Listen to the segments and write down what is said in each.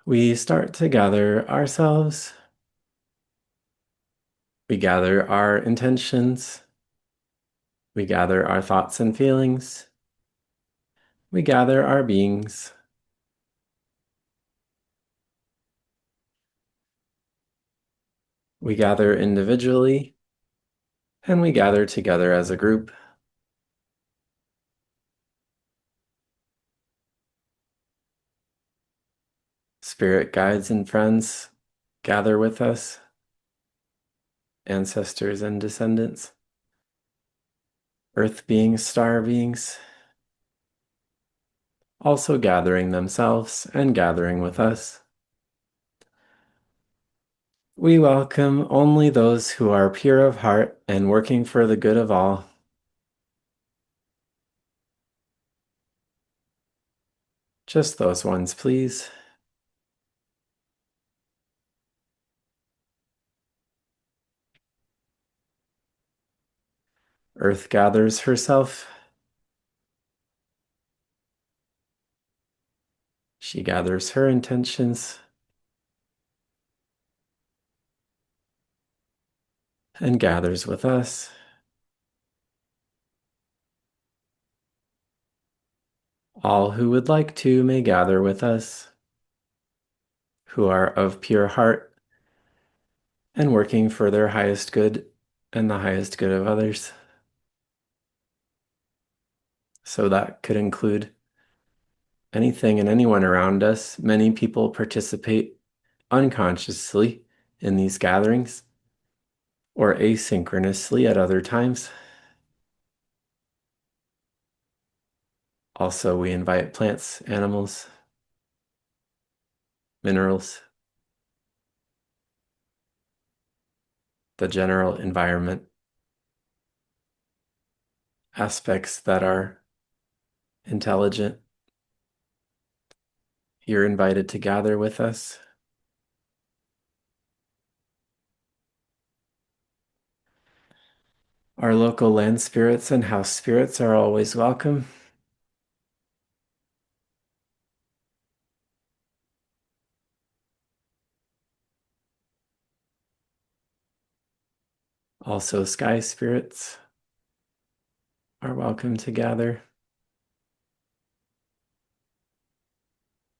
We start to gather ourselves. We gather our intentions. We gather our thoughts and feelings. We gather our beings. We gather individually, and we gather together as a group. Spirit guides and friends gather with us, ancestors and descendants, earth beings, star beings, also gathering themselves and gathering with us. We welcome only those who are pure of heart and working for the good of all. Just those ones, please. Earth gathers herself. She gathers her intentions and gathers with us. All who would like to may gather with us, who are of pure heart and working for their highest good and the highest good of others. So that could include anything and anyone around us. Many people participate unconsciously in these gatherings or asynchronously at other times. Also, we invite plants, animals, minerals, the general environment, aspects that are intelligent. You're invited to gather with us. Our local land spirits and house spirits are always welcome. Also, sky spirits are welcome to gather.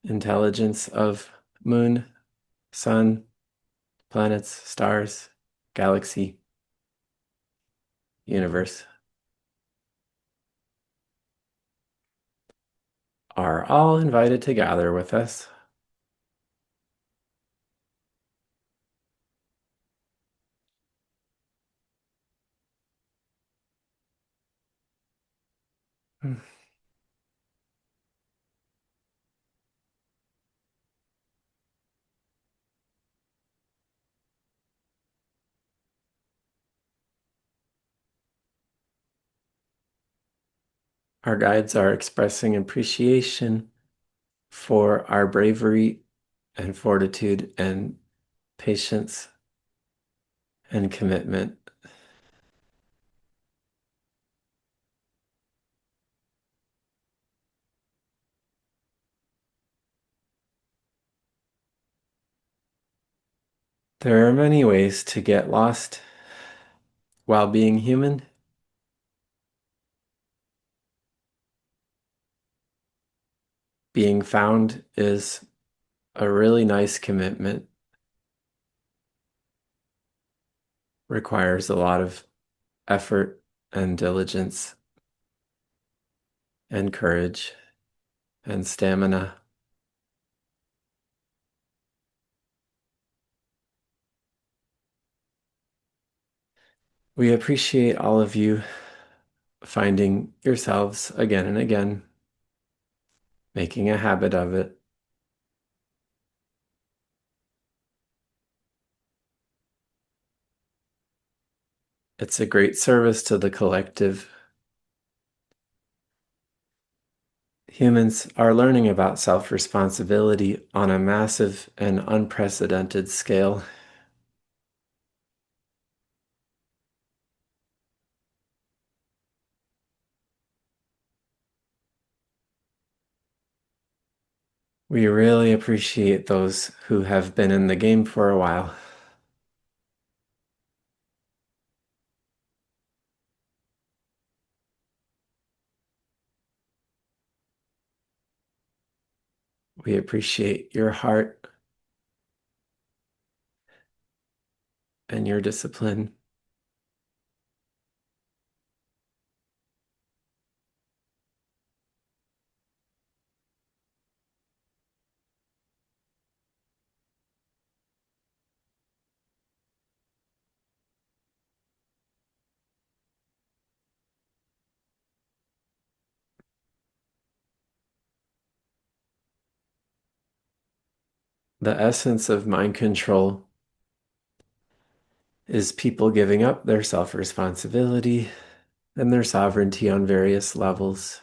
Intelligence of moon, sun, planets, stars, galaxy, universe are all invited to gather with us. Our guides are expressing appreciation for our bravery and fortitude and patience and commitment. There are many ways to get lost while being human. Being found is a really nice commitment, requires a lot of effort and diligence and courage and stamina. We appreciate all of you finding yourselves again and again, making a habit of it. It's a great service to the collective. Humans are learning about self-responsibility on a massive and unprecedented scale. We really appreciate those who have been in the game for a while. We appreciate your heart and your discipline. The essence of mind control is people giving up their self-responsibility and their sovereignty on various levels.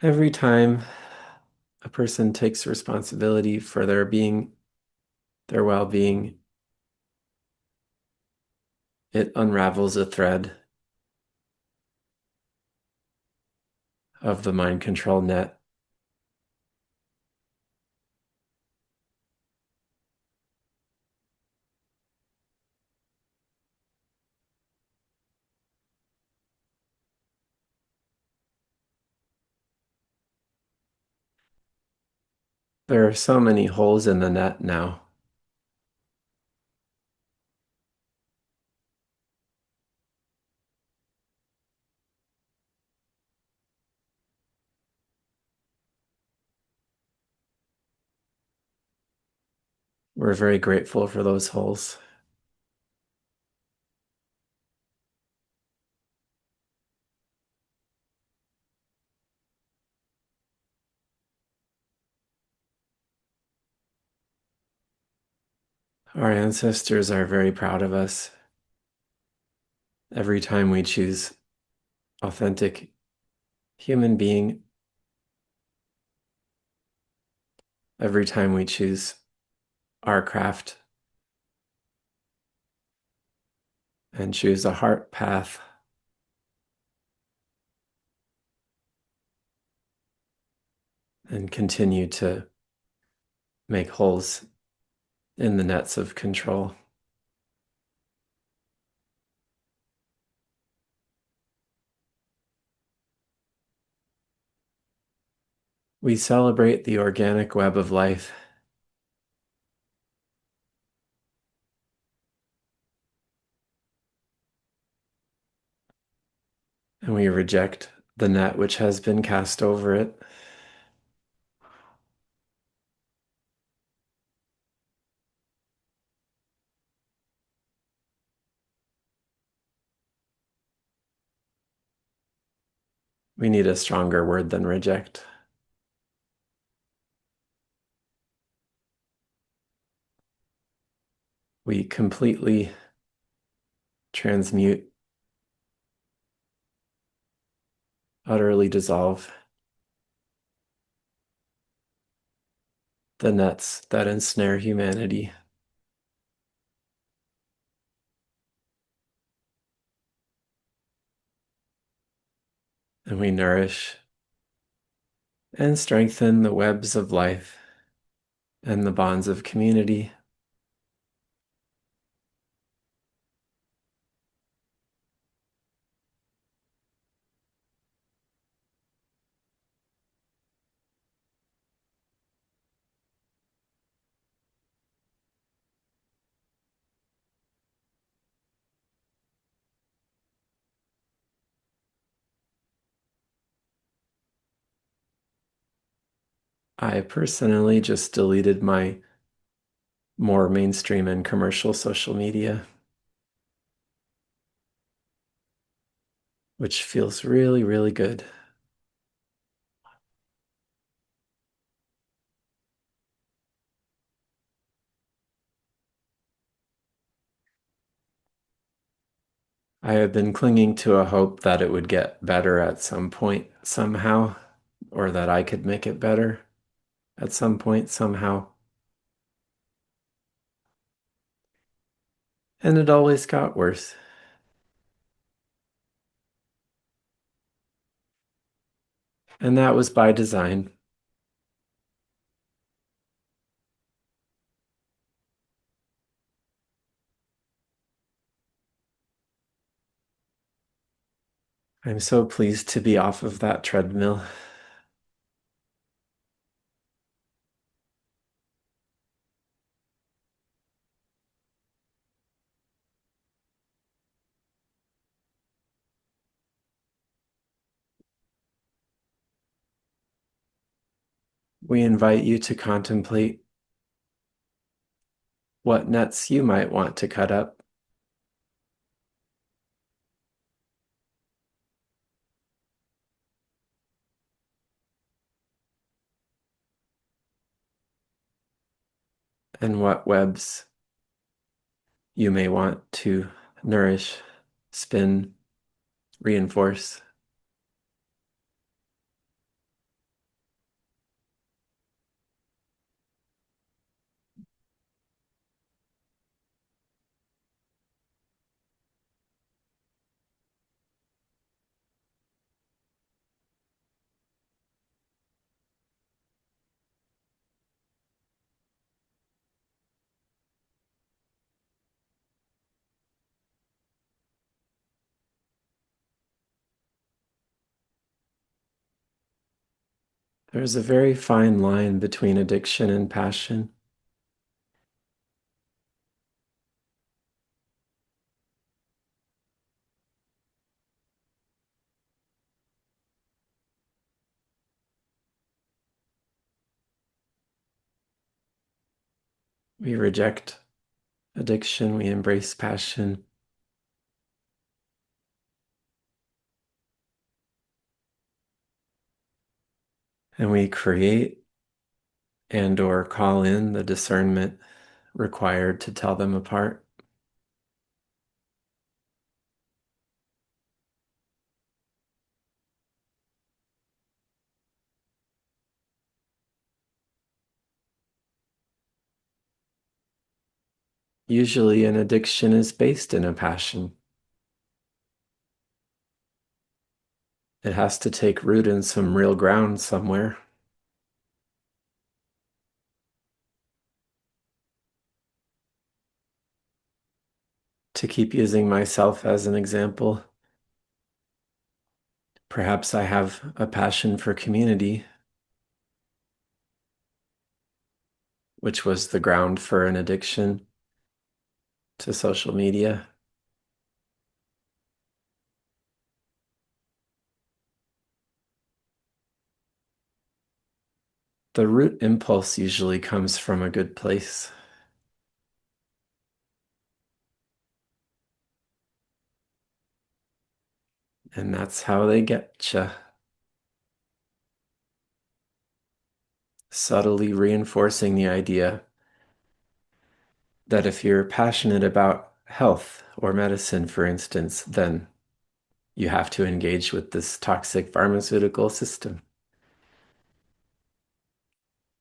Every time a person takes responsibility for their being, their well-being, it unravels a thread of the mind control net. There are so many holes in the net now. We're very grateful for those holes. Our ancestors are very proud of us every time we choose authentic human being, every time we choose our craft and choose a heart path and continue to make holes in the nets of control. We celebrate the organic web of life, and we reject the net which has been cast over it. We need a stronger word than reject. We completely transmute, utterly dissolve the nets that ensnare humanity. And we nourish and strengthen the webs of life and the bonds of community. I personally just deleted my more mainstream and commercial social media, which feels really, really good. I have been clinging to a hope that it would get better at some point, somehow, or that I could make it better at some point, somehow. And it always got worse. And that was by design. I'm so pleased to be off of that treadmill. We invite you to contemplate what nets you might want to cut up. And what webs you may want to nourish, spin, reinforce. There's a very fine line between addiction and passion. We reject addiction, we embrace passion, and we create and or call in the discernment required to tell them apart. Usually, an addiction is based in a passion. It has to take root in some real ground somewhere. To keep using myself as an example, perhaps I have a passion for community, which was the ground for an addiction to social media. The root impulse usually comes from a good place. And that's how they get you. Subtly reinforcing the idea that if you're passionate about health or medicine, for instance, then you have to engage with this toxic pharmaceutical system.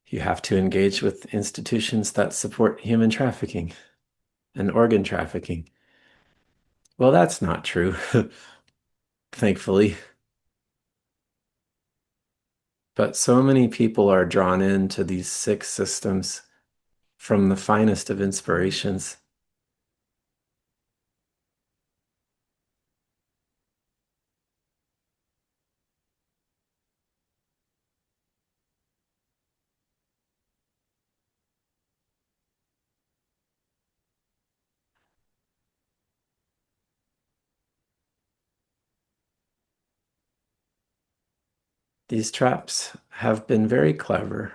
You have to engage with institutions that support human trafficking and organ trafficking. Well, that's not true, thankfully. But so many people are drawn into these sick systems from the finest of inspirations. These traps have been very clever,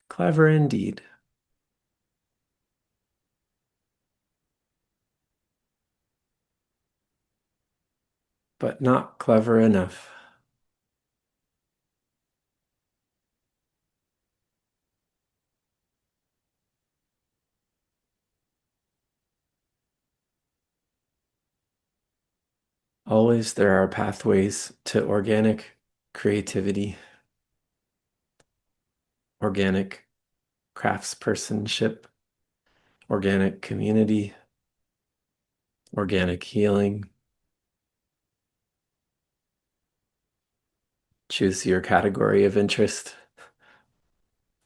clever indeed, but not clever enough. Always there are pathways to organic creativity, organic craftspersonship, organic community, organic healing. Choose your category of interest.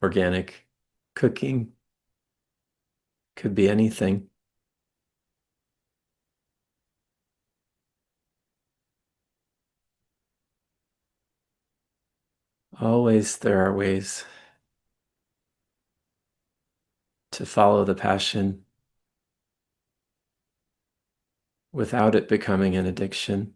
Organic cooking could be anything. Always there are ways to follow the passion without it becoming an addiction.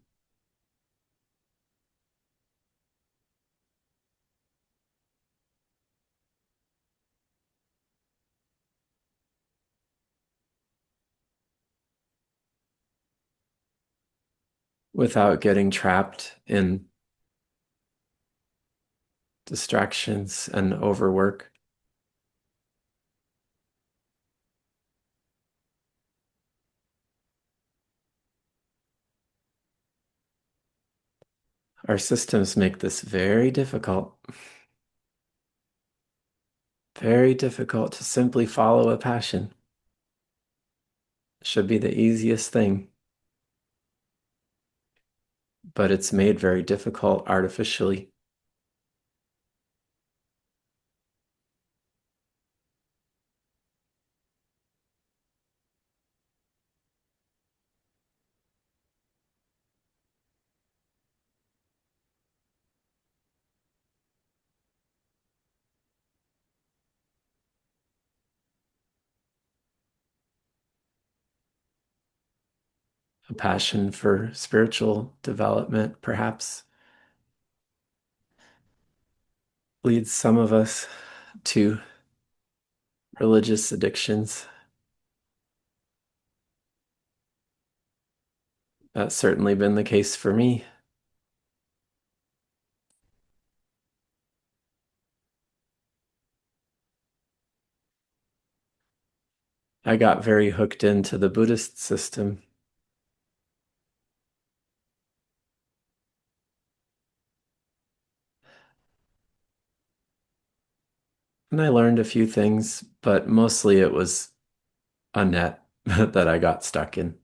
Without getting trapped in distractions and overwork. Our systems make this very difficult to simply follow a passion. It should be the easiest thing, but it's made very difficult artificially. A passion for spiritual development, perhaps, leads some of us to religious addictions. That's certainly been the case for me. I got very hooked into the Buddhist system. And I learned a few things, but mostly it was a net that I got stuck in.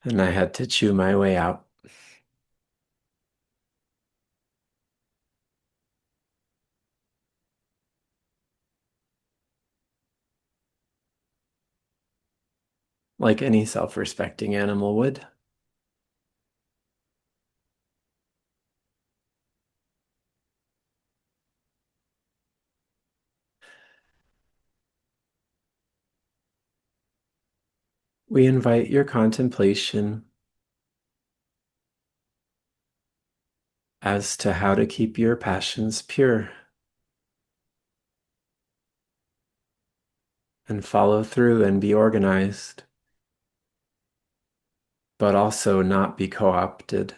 And I had to chew my way out. Like any self-respecting animal would. We invite your contemplation as to how to keep your passions pure and follow through and be organized, but also not be co-opted.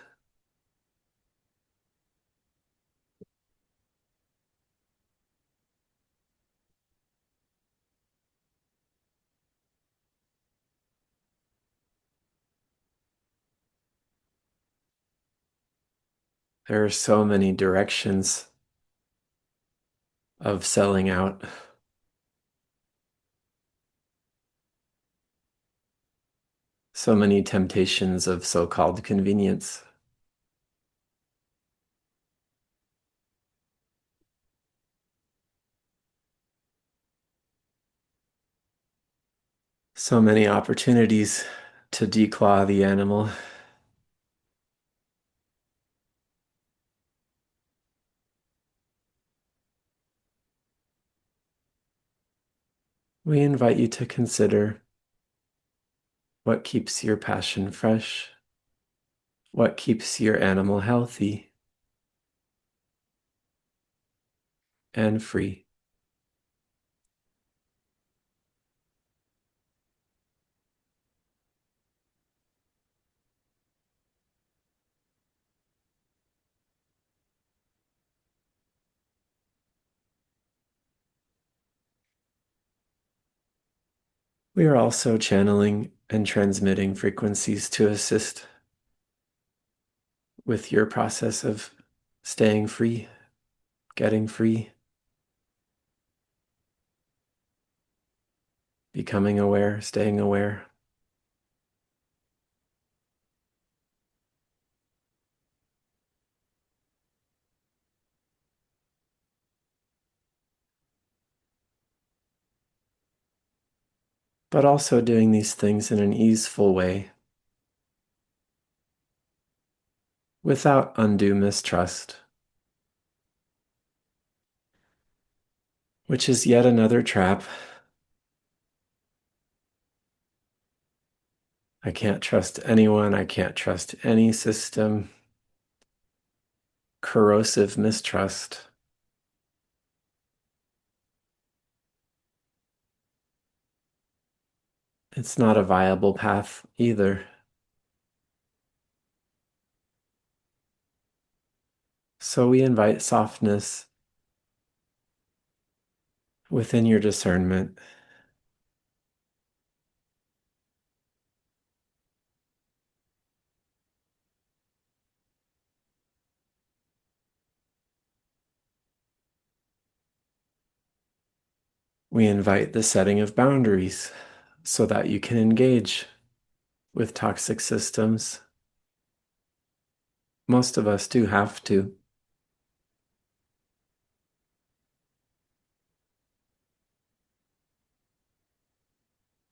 There are so many directions of selling out, so many temptations of so-called convenience. So many opportunities to declaw the animal. We invite you to consider what keeps your passion fresh, what keeps your animal healthy and free. We are also channeling and transmitting frequencies to assist with your process of staying free, getting free. becoming aware, staying aware. But also doing these things in an easeful way without undue mistrust, which is yet another trap. I can't trust anyone. I can't trust any system. Corrosive mistrust. It's not a viable path either. So we invite softness within your discernment. We invite the setting of boundaries so that you can engage with toxic systems. Most of us do have to.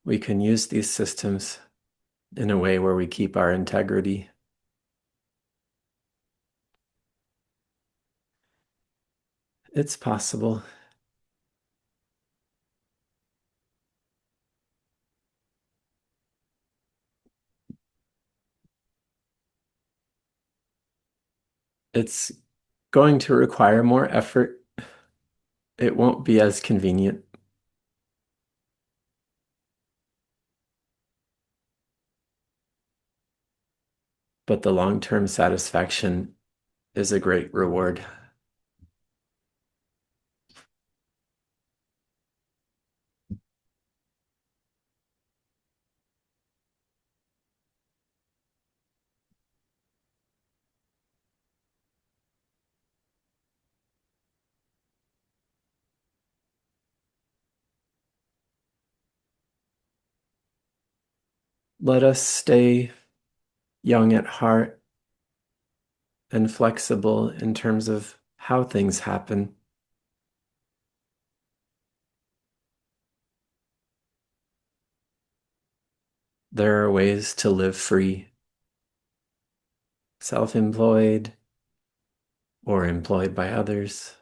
We can use these systems in a way where we keep our integrity. It's possible. It's going to require more effort. It won't be as convenient, but the long-term satisfaction is a great reward. Let us stay young at heart and flexible in terms of how things happen. There are ways to live free, self-employed or employed by others,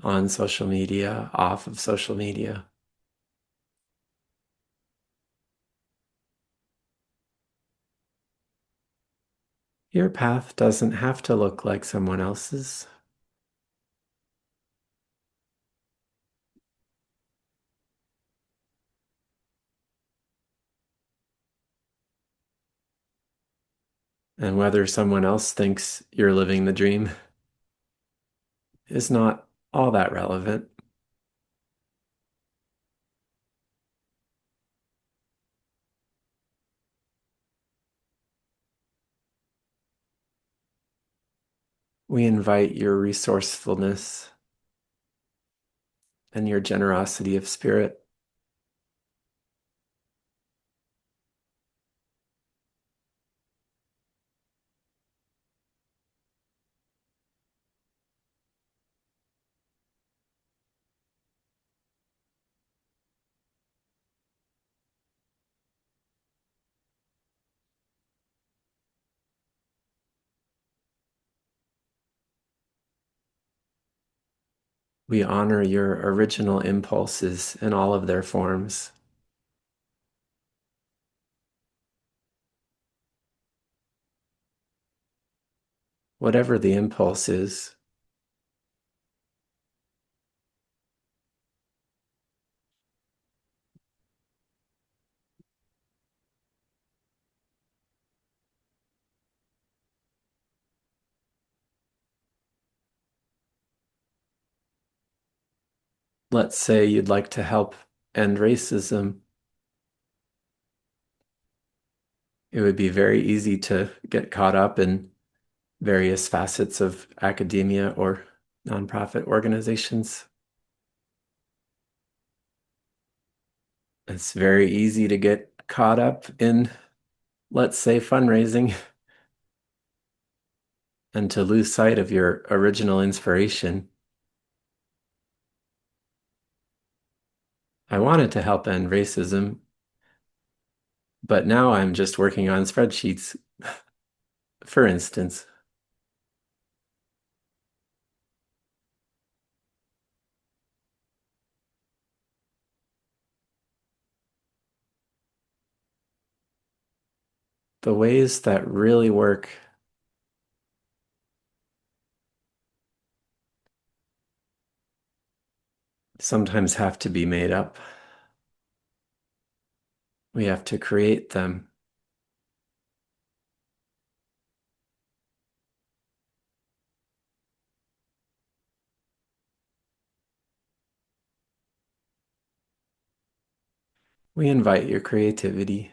on social media, off of social media. Your path doesn't have to look like someone else's. And whether someone else thinks you're living the dream is not all that relevant. We invite your resourcefulness and your generosity of spirit. We honor your original impulses in all of their forms. Whatever the impulse is, let's say you'd like to help end racism. It would be very easy to get caught up in various facets of academia or nonprofit organizations. It's very easy to get caught up in, let's say, fundraising and to lose sight of your original inspiration. I wanted to help end racism, but now I'm just working on spreadsheets, for instance. The ways that really work sometimes have to be made up. We have to create them. We invite your creativity.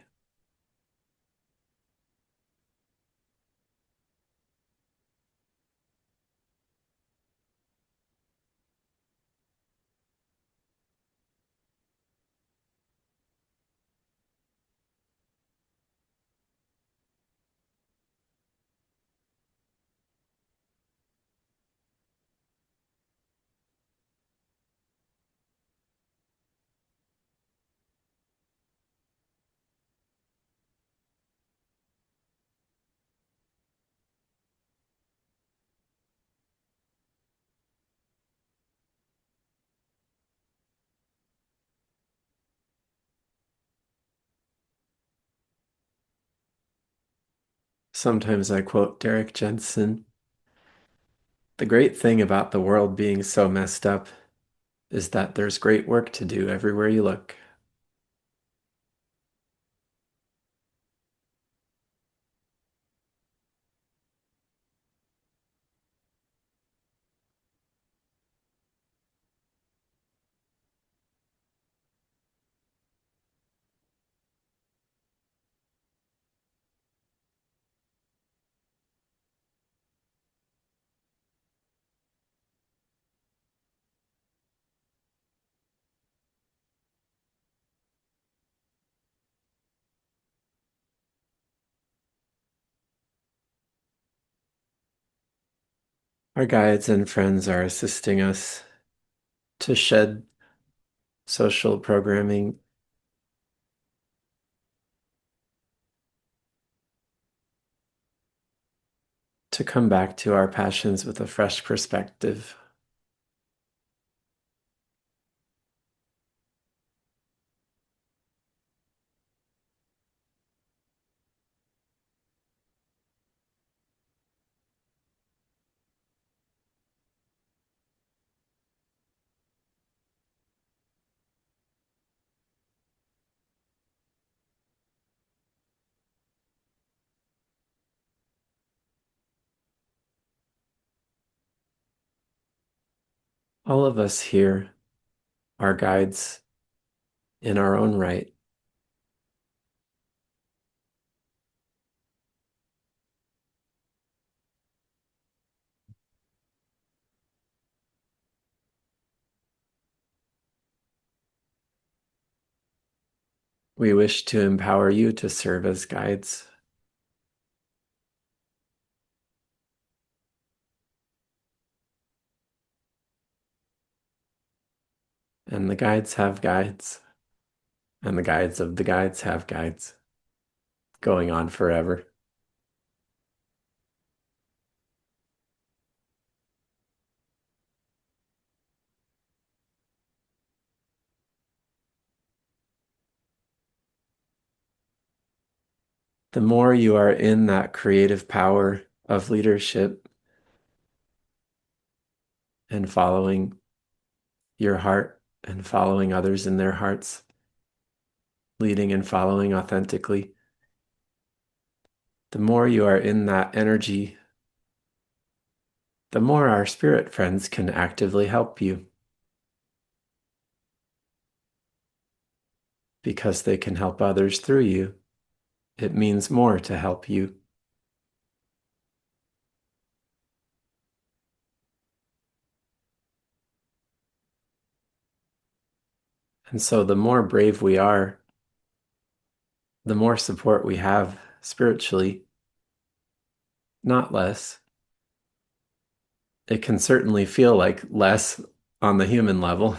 Sometimes I quote Derek Jensen. The great thing about the world being so messed up is that there's great work to do everywhere you look. Our guides and friends are assisting us to shed social programming, to come back to our passions with a fresh perspective. All of us here are guides in our own right. We wish to empower you to serve as guides. And the guides have guides, and the guides of the guides have guides, going on forever. The more you are in that creative power of leadership and following your heart and following others in their hearts, leading and following authentically, the more you are in that energy, the more our spirit friends can actively help you because they can help others through you. It means more to help you. And so the more brave we are, the more support we have spiritually, not less. It can certainly feel like less on the human level,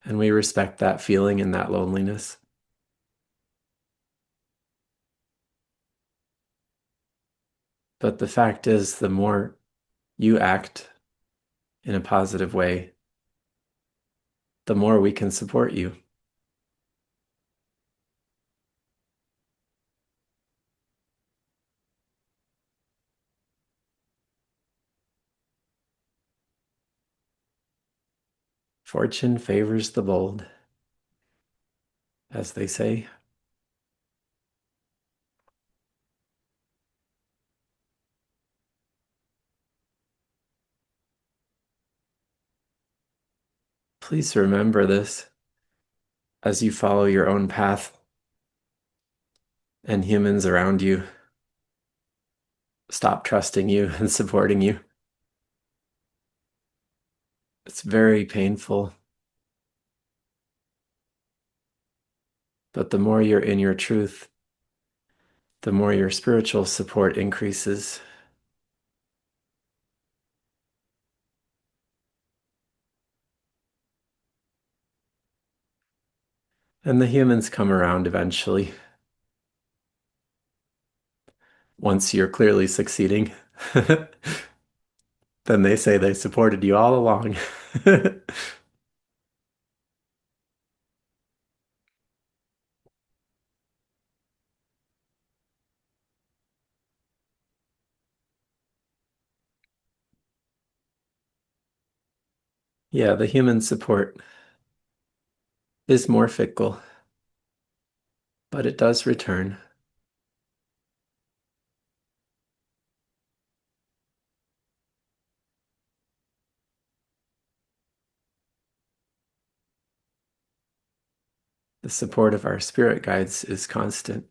and we respect that feeling and that loneliness. But the fact is, the more you act in a positive way, the more we can support you. Fortune favors the bold, as they say. Please remember this as you follow your own path and humans around you stop trusting you and supporting you. It's very painful, but the more you're in your truth, the more your spiritual support increases. And the humans come around eventually, once you're clearly succeeding. Then they say they supported you all along. Yeah, the human support is more fickle, but it does return. The support of our spirit guides is constant.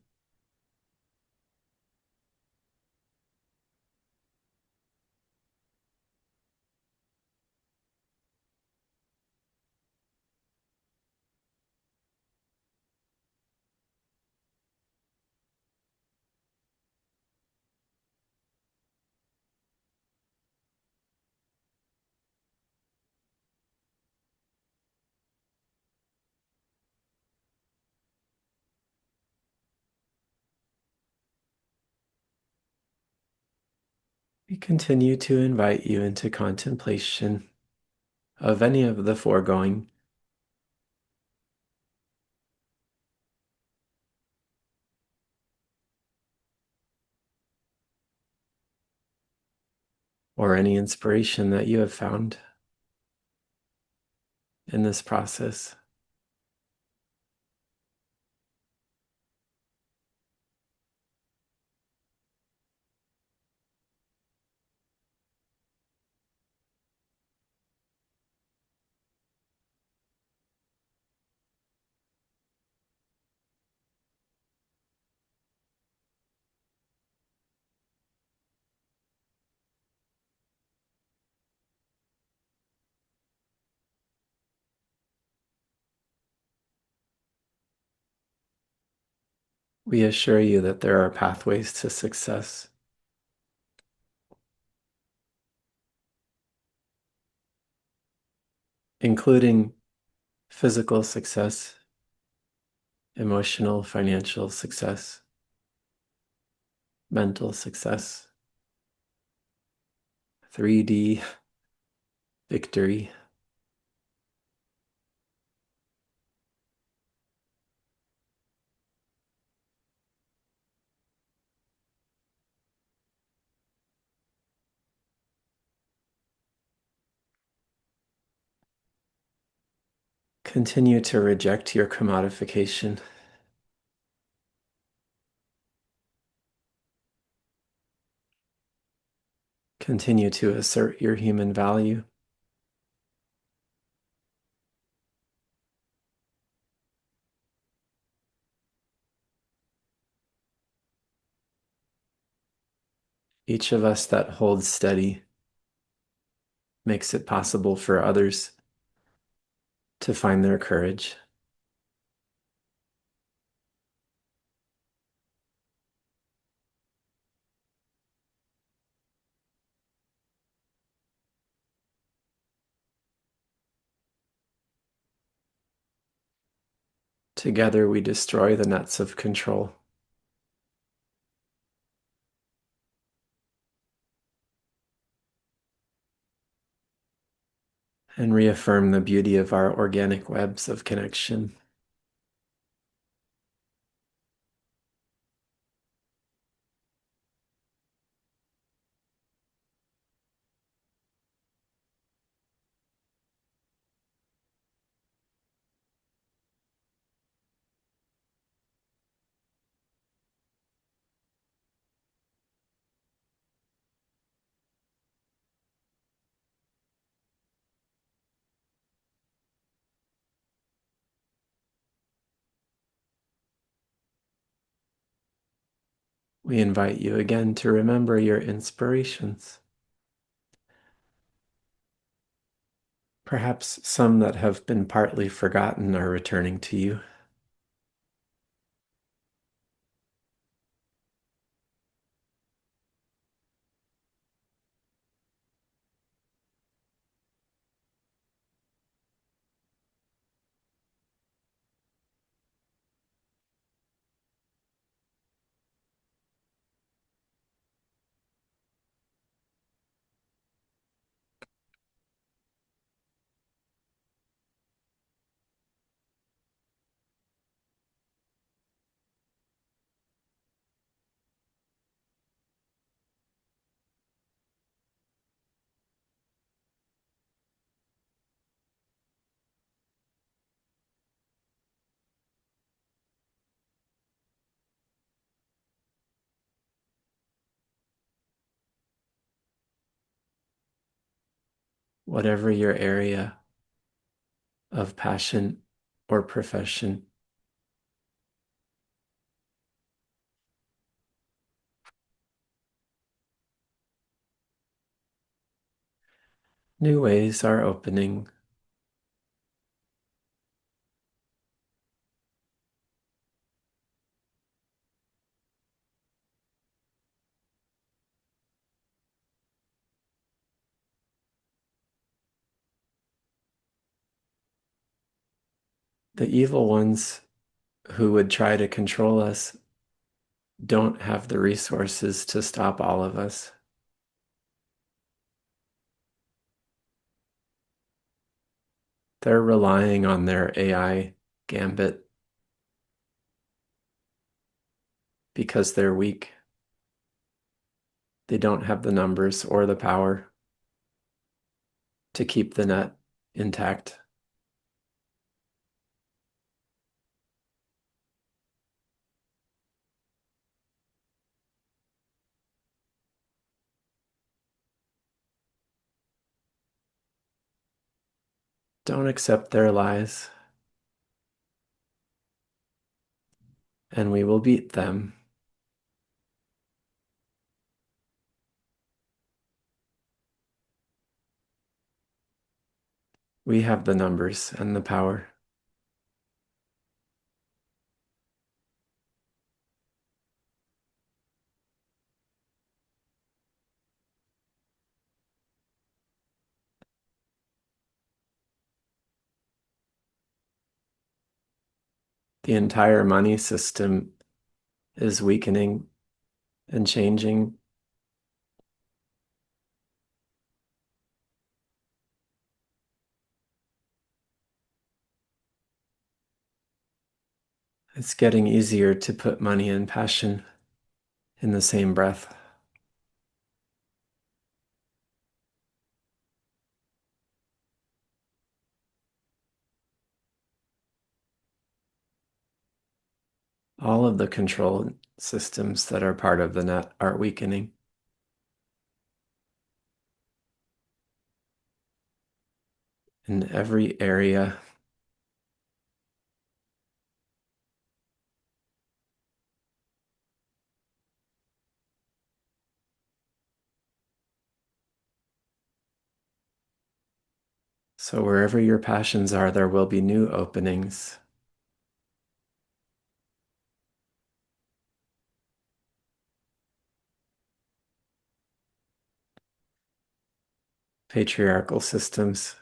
We continue to invite you into contemplation of any of the foregoing, or any inspiration that you have found in this process. We assure you that there are pathways to success, including physical success, emotional, financial success, mental success, 3D victory. Continue to reject your commodification. Continue to assert your human value. Each of us that holds steady makes it possible for others to find their courage. Together we destroy the nets of control. And reaffirm the beauty of our organic webs of connection. We invite you again to remember your inspirations. Perhaps some that have been partly forgotten are returning to you. Whatever your area of passion or profession, new ways are opening. The evil ones who would try to control us don't have the resources to stop all of us. They're relying on their AI gambit because they're weak. They don't have the numbers or the power to keep the net intact. Don't accept their lies, and we will beat them. We have the numbers and the power. The entire money system is weakening and changing. It's getting easier to put money and passion in the same breath. All of the control systems that are part of the net are weakening in every area. So wherever your passions are, there will be new openings. Patriarchal systems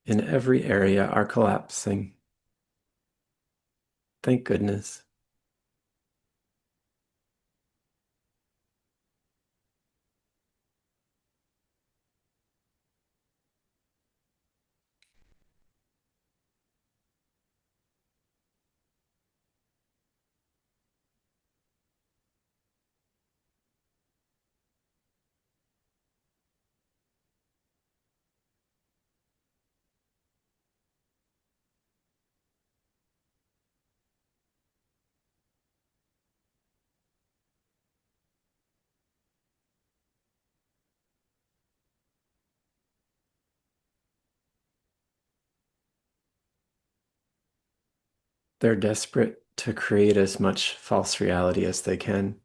in every area are collapsing. Thank goodness. They're desperate to create as much false reality as they can.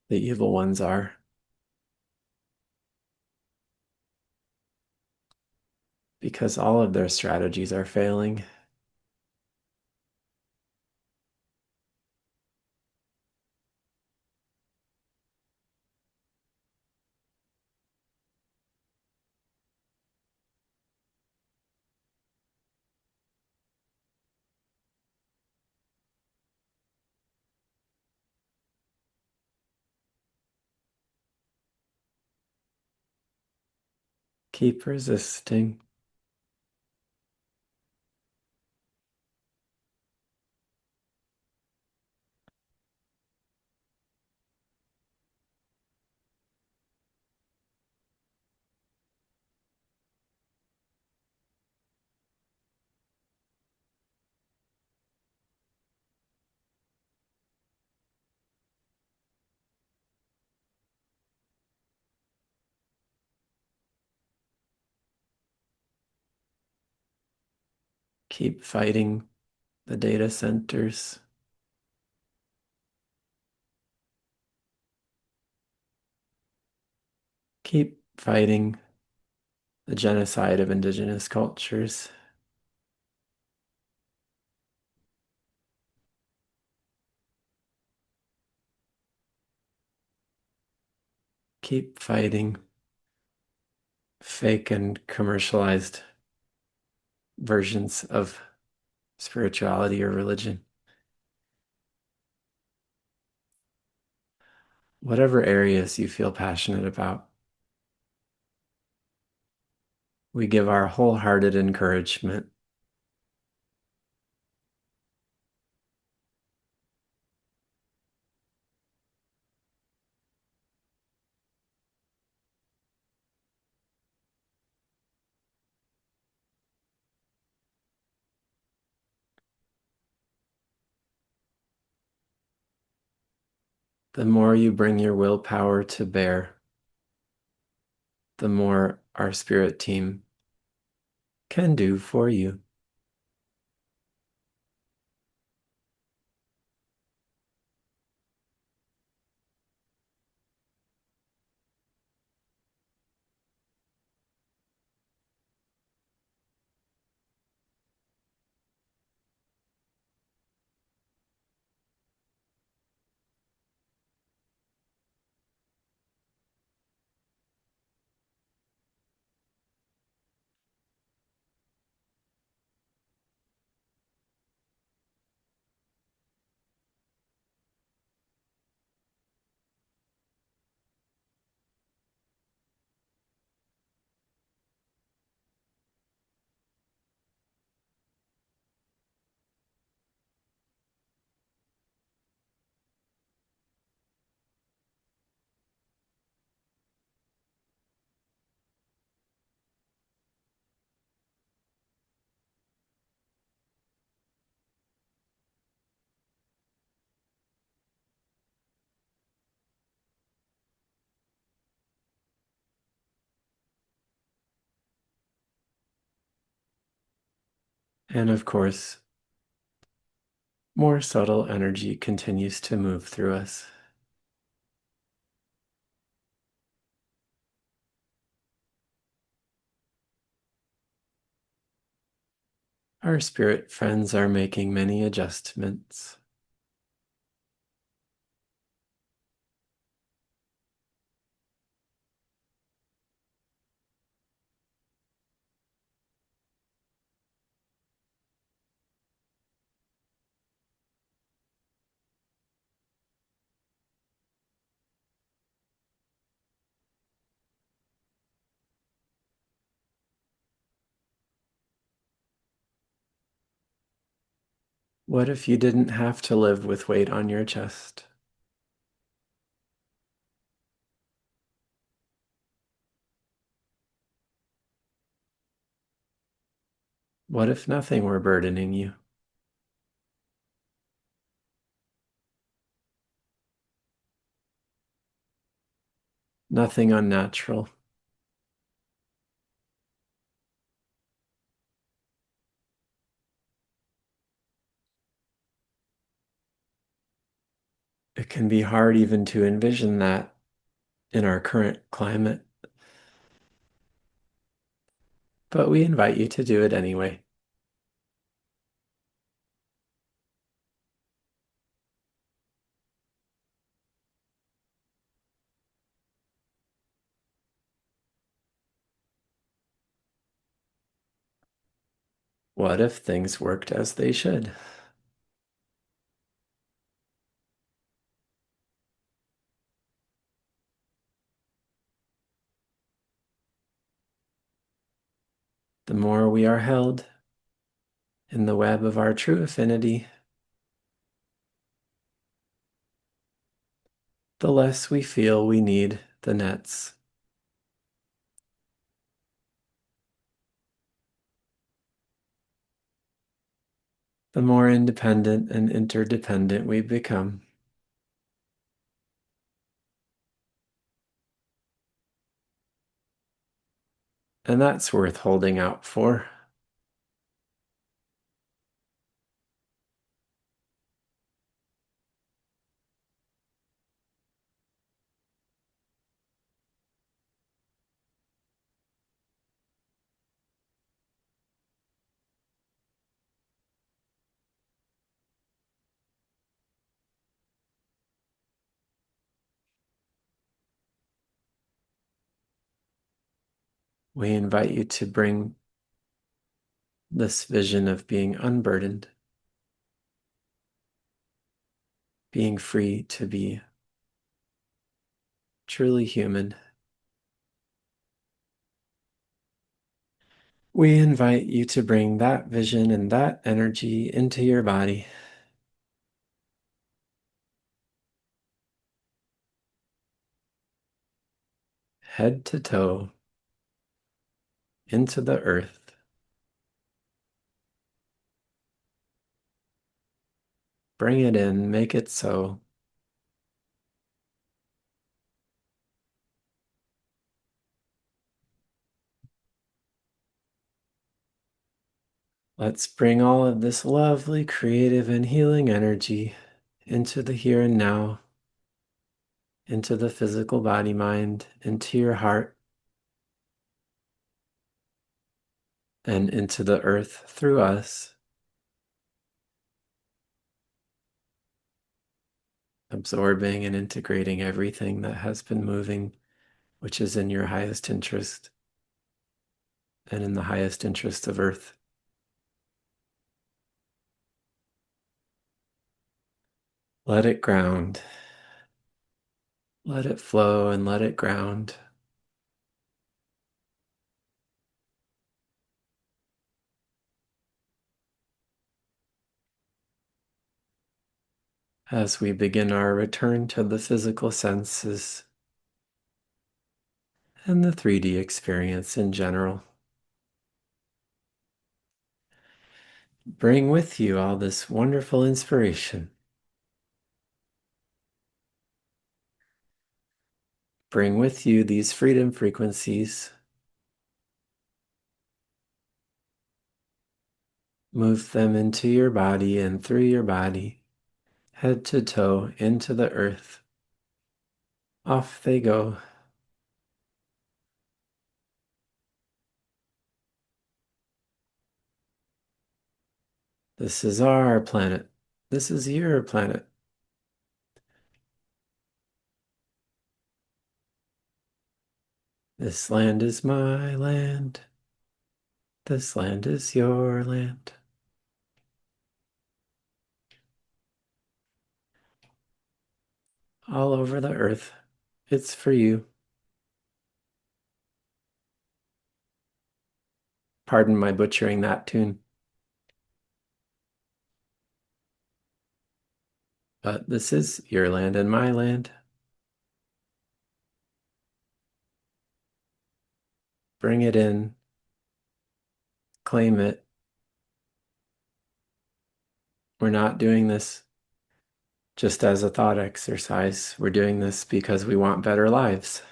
The evil ones are, because all of their strategies are failing. Keep resisting. Keep fighting the data centers. Keep fighting the genocide of indigenous cultures. Keep fighting fake and commercialized versions of spirituality or religion. Whatever areas you feel passionate about, we give our wholehearted encouragement. The more you bring your willpower to bear, the more our spirit team can do for you. And of course, more subtle energy continues to move through us. Our spirit friends are making many adjustments. What if you didn't have to live with weight on your chest? What if nothing were burdening you? Nothing unnatural. It can be hard even to envision that in our current climate, but we invite you to do it anyway. What if things worked as they should? The more we are held in the web of our true affinity, the less we feel we need the nets. The more independent and interdependent we become. And that's worth holding out for. We invite you to bring this vision of being unburdened, being free to be truly human. We invite you to bring that vision and that energy into your body, head to toe, into the earth. Bring it in, make it so. Let's bring all of this lovely, creative, and healing energy into the here and now, into the physical body mind, into your heart, and into the earth through us, absorbing and integrating everything that has been moving, which is in your highest interest and in the highest interest of Earth. Let it ground. Let it flow and let it ground. As we begin our return to the physical senses and the 3D experience in general. Bring with you all this wonderful inspiration. Bring with you these freedom frequencies. Move them into your body and through your body, head to toe into the earth. Off they go. This is our planet. This is your planet. This land is my land. This land is your land. All over the earth. It's for you. Pardon my butchering that tune. But this is your land and my land. Bring it in. Claim it. We're not doing this just as a thought exercise. We're doing this because we want better lives.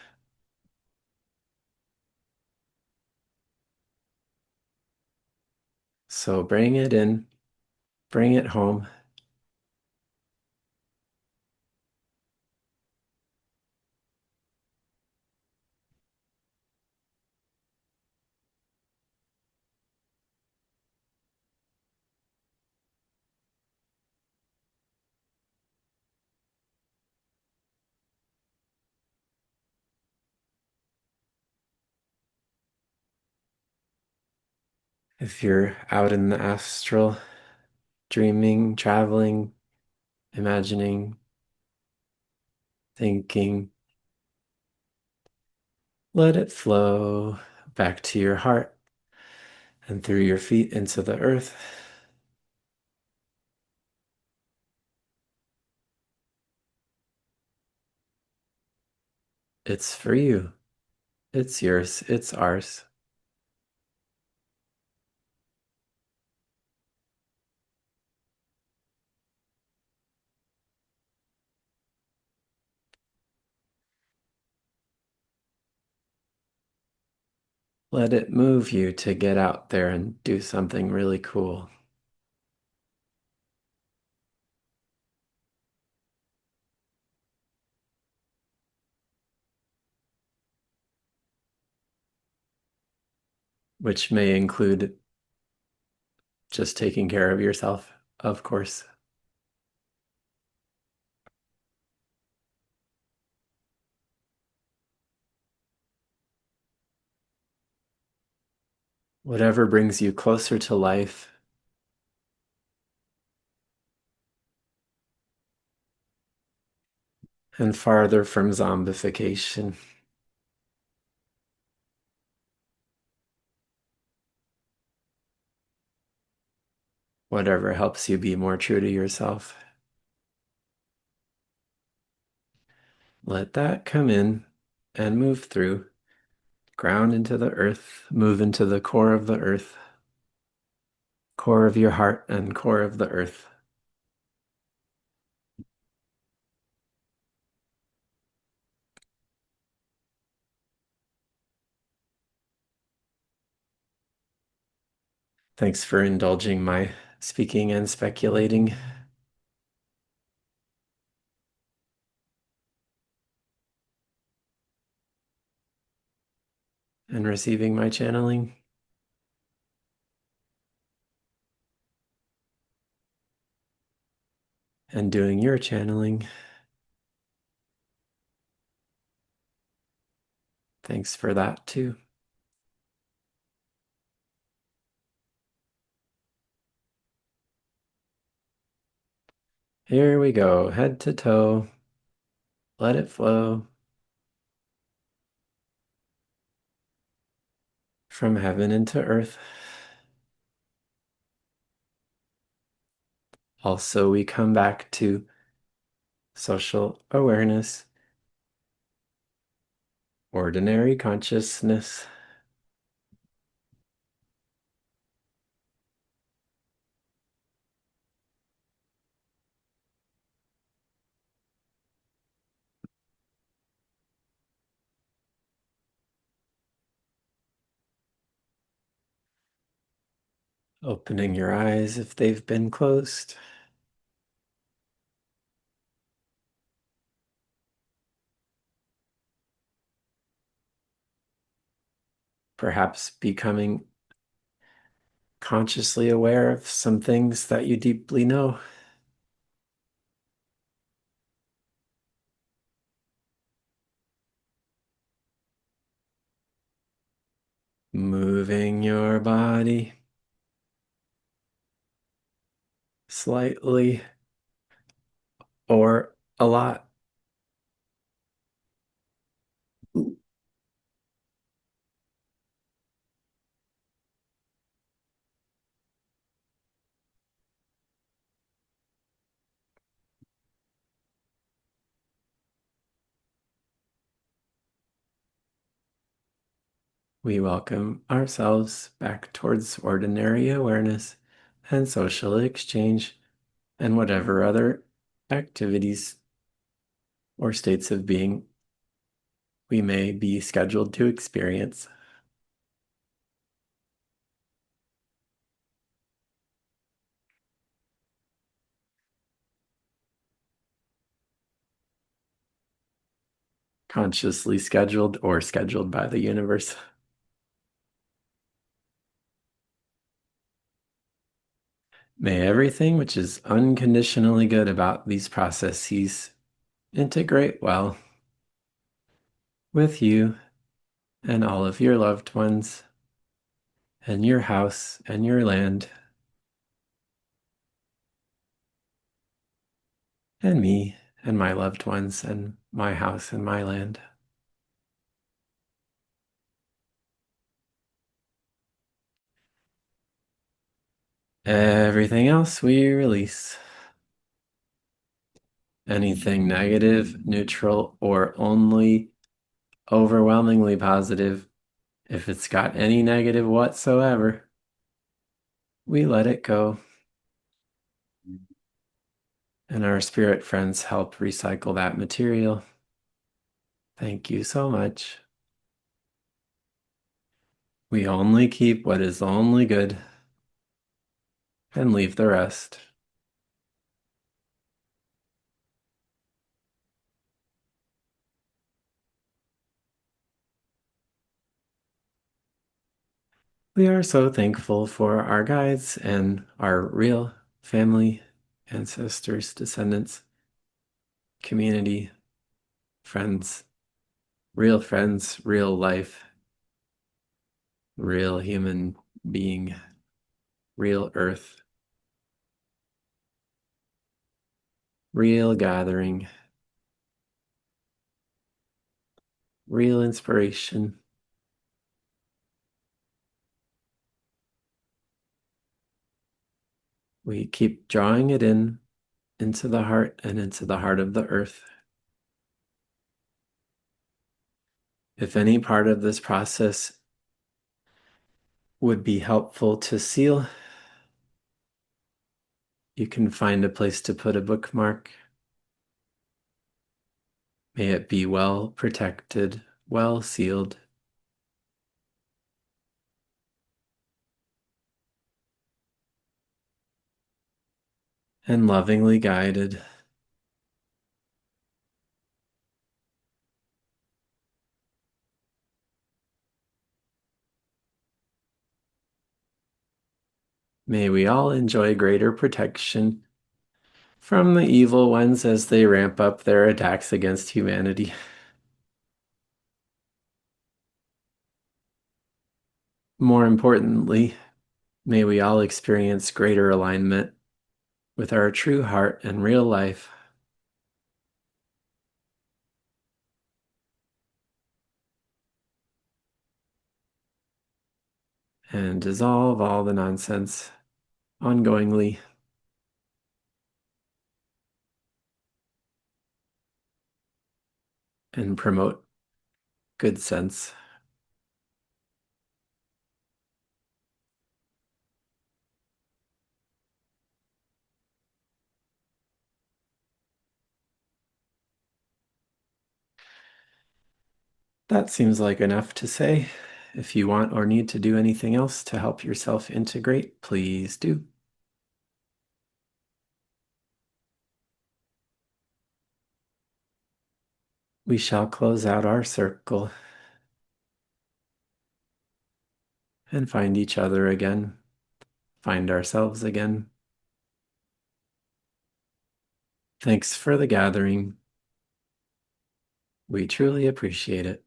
So bring it in. Bring it home. If you're out in the astral, dreaming, traveling, imagining, thinking, let it flow back to your heart and through your feet into the earth. It's for you. It's yours. It's ours. Let it move you to get out there and do something really cool. Which may include just taking care of yourself, of course. Whatever brings you closer to life and farther from zombification. Whatever helps you be more true to yourself. Let that come in and move through, ground into the earth, move into the core of the earth, core of your heart and core of the earth. Thanks for indulging my speaking and speculating and receiving my channeling and doing your channeling. Thanks for that too. Here we go, head to toe. Let it flow from heaven into earth. Also, we come back to social awareness, ordinary consciousness. Opening your eyes if they've been closed. Perhaps becoming consciously aware of some things that you deeply know. Moving your body slightly or a lot. We welcome ourselves back towards ordinary awareness and social exchange and whatever other activities or states of being we may be scheduled to experience. Consciously scheduled or scheduled by the universe. May everything which is unconditionally good about these processes integrate well with you and all of your loved ones and your house and your land and me and my loved ones and my house and my land. Everything else we release. Anything negative, neutral, or only overwhelmingly positive, if it's got any negative whatsoever, we let it go. And our spirit friends help recycle that material. Thank you so much. We only keep what is only good and leave the rest. We are so thankful for our guides and our real family, ancestors, descendants, community, friends, real life, real human being, real earth, real gathering, real inspiration. We keep drawing it into the heart and into the heart of the earth. If any part of this process would be helpful to seal, you can find a place to put a bookmark. May it be well protected, well sealed, and lovingly guided. May we all enjoy greater protection from the evil ones as they ramp up their attacks against humanity. More importantly, may we all experience greater alignment with our true heart and real life. And dissolve all the nonsense ongoingly and promote good sense. That seems like enough to say. If you want or need to do anything else to help yourself integrate, please do. We shall close out our circle and find each other again find ourselves again. Thanks for the gathering. We truly appreciate it.